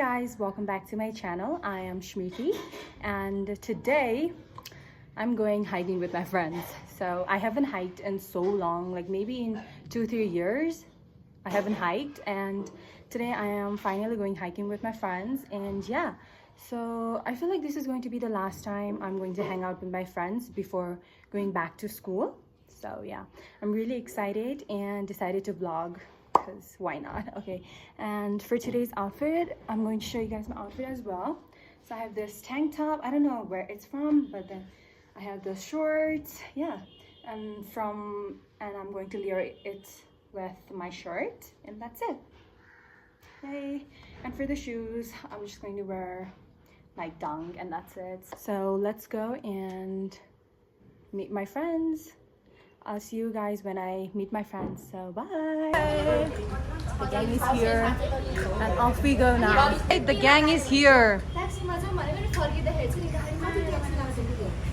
guys, welcome back to my channel. I am Shmriti and today I'm going hiking with my friends. So I haven't hiked in so long, like maybe in 2-3 years I haven't hiked, and today I am finally going hiking with my friends. And yeah, so I feel like this is going to be the last time I'm going to hang out with my friends before going back to school. So yeah, I'm really excited and decided to vlog because why not? Okay, and for today's outfit, I'm going to show you guys my outfit as well. So I have this tank top, I don't know where it's from, but then I have the shorts, yeah, and I'm going to layer it with my shirt, and that's it. Okay, and for the shoes, I'm just going to wear my dunk, and that's it. So let's go and meet my friends. I'll see you guys when I meet my friends. So bye. The gang is here and off we go now. The gang is here.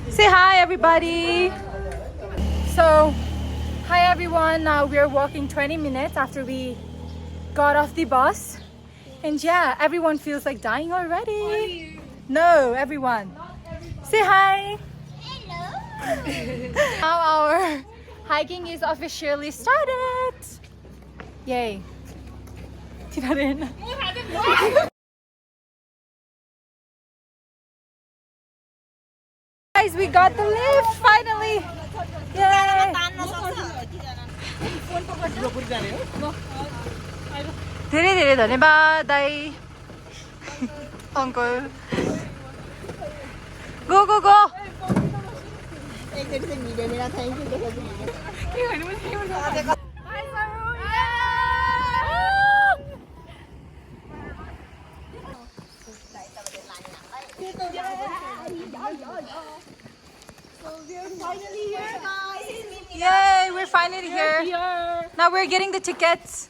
Say hi everybody. So hi everyone. Now we're walking 20 minutes after we got off the bus. And yeah, everyone feels like dying already. No, everyone. Say hi. Hello. Now our hiking is officially started. Yay. Guys, we got the lift finally. Yay. धेरै धेरै धन्यवाद दाइ uncle. Go go go. Yay, we're finally here. Now we're getting the tickets.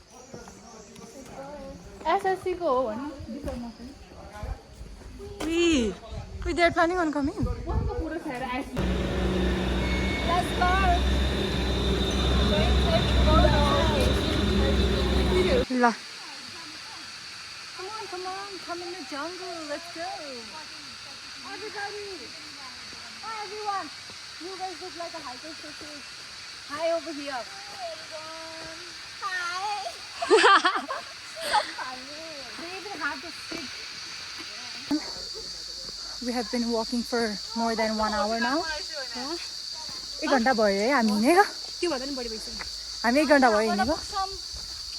SSC go. We they're planning on coming. Let's go. La. Come on, come in the jungle. Let's go. Everybody. Hi everyone. You guys look like a hiker. Hi over here. Hi. So funny. They even have the stick. We have been walking for more than 1 hour now. एक घण्टा भयो है हामी हिँडेको. हामी एक घण्टा भयो हिँडेको.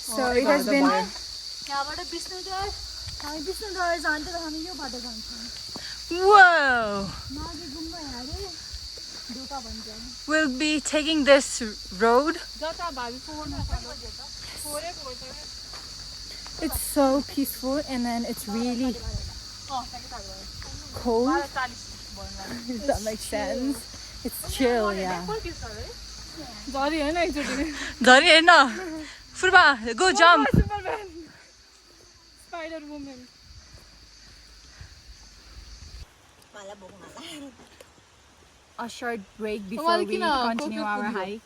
So it has been. यहाँबाट विष्णुद्वार हामी विष्णुद्वार जान्छ र हामी यो बाटो जान्छौँ. Whoa. मागे गुम्बा हेरे ढोका भन्छ. We'll be taking this road. It's so peaceful and then it's really cold. If that makes sense. It's chill, yeah. Dari hai na. Furba, go jump. Spider woman. A short break before we continue our hike.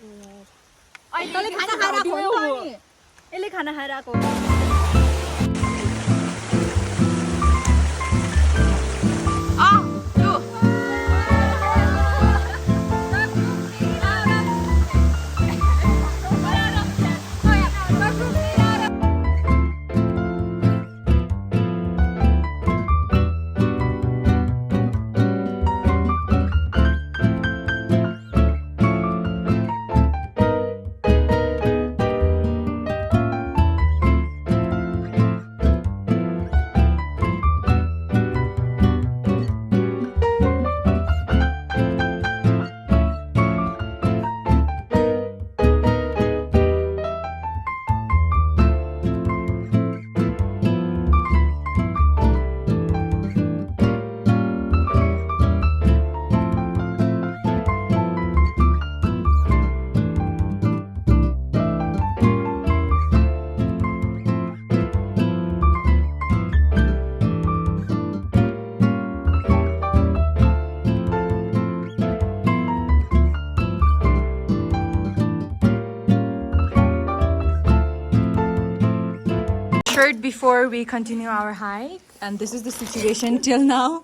before we continue our hike, and this is the situation till now.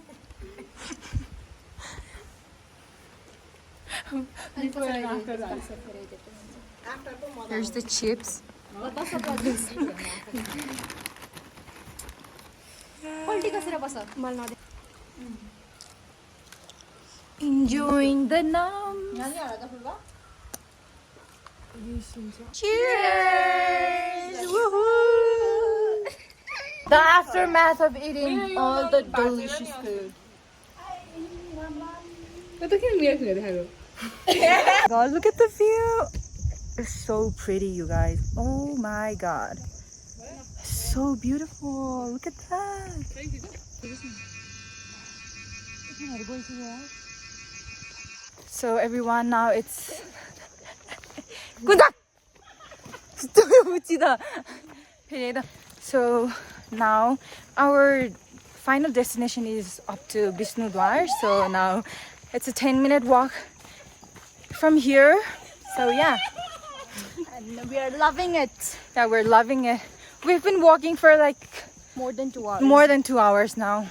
Here's the chips. Enjoying the numb. Cheers! Woohoo! The aftermath of eating all the delicious food. God, look at the view. It's so pretty, you guys. Oh my God. So beautiful. Look at that. So everyone, now it's so now our final destination is up to Bishnudwar. So now it's a 10-minute walk from here. So yeah, And we are loving it. yeah, we're loving it. We've been walking for like More than 2 hours. more than 2 hours now.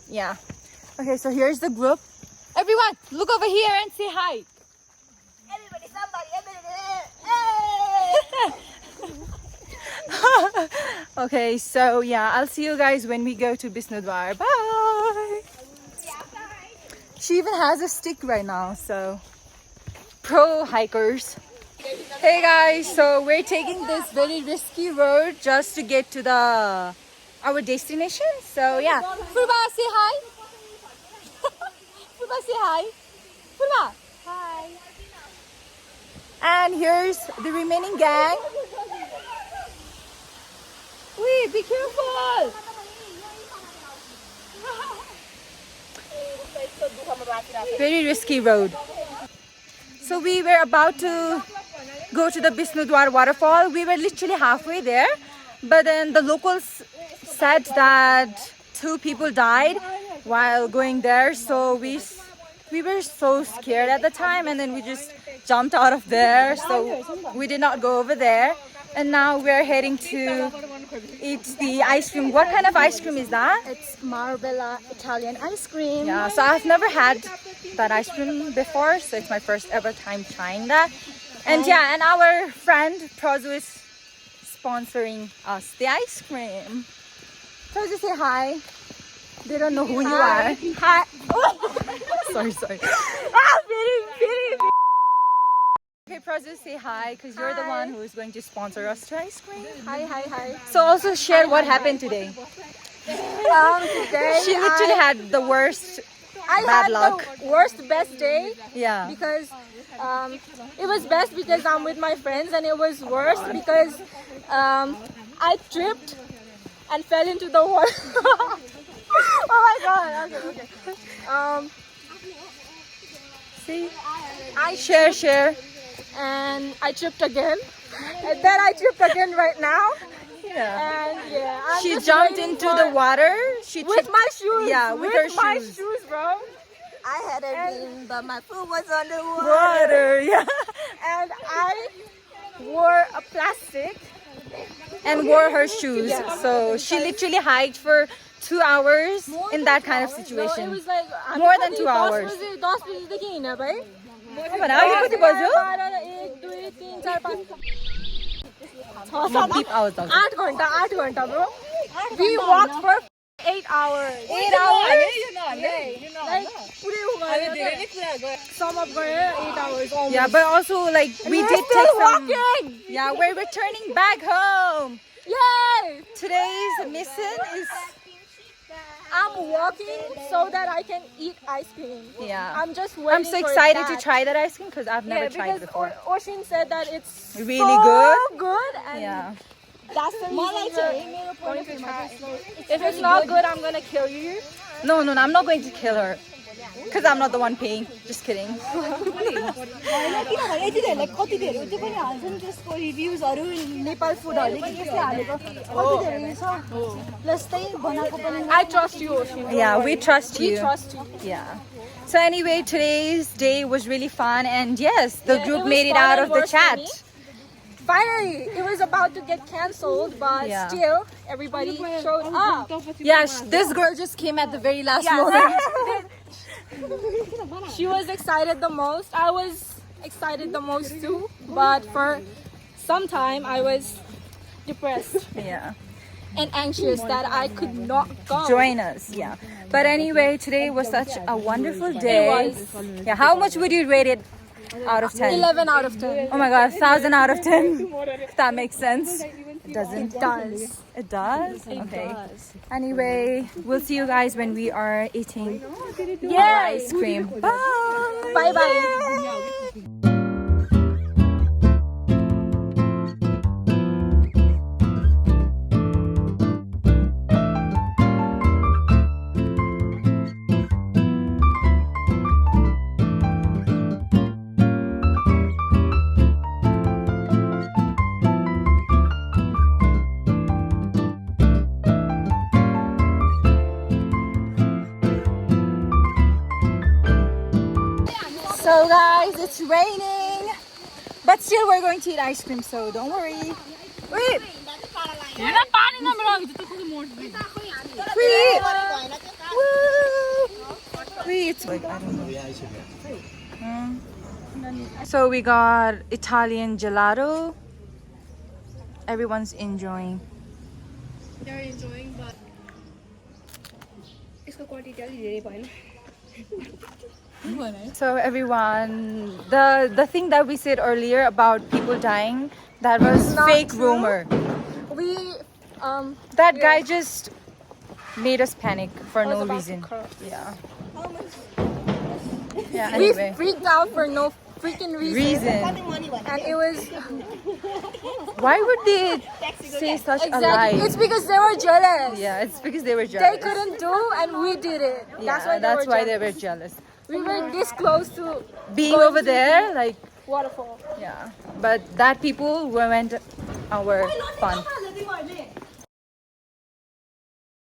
Yeah. Okay, so here's the group. Everyone, look over here and say hi. Everybody, somebody, Okay, so yeah, I'll see you guys when we go to Bishnudwar. Bye. She even has a stick right now, so pro hikers. Hey guys, so we're taking this very risky road just to get to our destination. So yeah, Furba, say hi. Furba, say hi. Furba. Hi. And here's the remaining gang. Wait, be careful. Very risky road. So we were about to go to the Bishnudwar waterfall. We were literally halfway there, but then the locals said that 2 people died while going there. So we were so scared at the time, and then we just jumped out of there. So we did not go over there. And now we're heading to eat the ice cream. What kind of ice cream is that? It's Marbella Italian ice cream. Yeah, so I've never had that ice cream before, so it's my first ever time trying that. And yeah, and our friend Prazu is sponsoring us the ice cream. Prazu, say hi. They don't know who you are. Hi. sorry. Very. Okay, Prazu, say hi, because you're the one who is going to sponsor us to ice cream. Hi. So also share what happened today. Today She literally had the worst I bad had luck. the worst best day Yeah. because it was best because I'm with my friends, and it was worse because I tripped and fell into the water. Oh my God. Okay. See? I Share. and I tripped again, and then I tripped again right now, Yeah. and yeah, I'm She just jumped waiting into for- the water. She with tripped- my shoes. Yeah, with her my shoes. shoes, bro. I had a dream, but my foot was underwater. water. Yeah. And I wore a plastic. And wore her shoes. So she literally hiked for 2 hours in that kind of No, it situation. was like More than 2 hours. 10 बजेदेखि हिँड्यो भाइ अहिले कति बज्यो? 1 2 3 4 5 Deep hours. 8 घण्टा bro. We walked for 8 hours. 8 hours? Like पुरै उ गयो sum up गयो 8 hours almost. Yeah, but also like we We're did still take some. walking. Yeah, we're returning back home. Yay! Today's mission is I'm walking so that I can eat ice cream. yeah. I'm just waiting. I'm so for excited to that. try that ice cream because I've never Yeah, tried because before. Oshin said that it's Really so good? good, and Yeah. that's the reason we're going to try. If it's not good, I'm gonna kill you. No, I'm not going to kill her. Because I'm not the one paying. Just kidding. किनभने यतिनीहरूलाई कति धेरै त्यो पनि हाल्छन् त्यसको रिभ्युजहरू नेपाल फुडहरूले के कसले हालेको कति धेरै छ प्लस त्यही बनाएको पनि I trust you, Oshin. Yeah, we trust We you. trust you. Yeah. So anyway, today's day was really fun, and yes, the Yeah, group it was made it fun out and of the worse for chat. me. finally, it was about to get cancelled, but Yeah. still, everybody showed up. Yeah, this girl just came at the very last moment. She was excited the most. I was excited the most too, but for some time I was depressed Yeah. and anxious that I could not go. Join us, yeah. But anyway, today was such a wonderful day. was. Yeah, how much would you rate it out of 10? 11 out of 10. Oh my god, 1,000 out of 10. If that makes sense. It doesn't. It does. It does? It Okay. does. Anyway, we'll see you guys when we are eating Yay! ice cream. Bye! Bye bye. So guys, it's raining. But still we're going to eat ice cream, so don't worry. Wait! Wait! Woo! Wait! Like, I don't know. So we got Italian gelato. Everyone's enjoying. They're enjoying, but इसको quantity अलि धेरै भएन. So everyone, the thing that we said earlier about people dying, that was Not fake true. rumor. We That guy just made us panic for was no about to reason. curse. Yeah. How much? Yeah. We Anyway, freaked out for no freaking reason. Money one. And it was why would they say such a lie? exactly. It's because they were jealous. Yeah, it's because they were They jealous. couldn't do, and we did it. Yeah, That's why they were they jealous. were jealous. We were this close to Being going over to there, like, waterfall. yeah. But that people went our fun.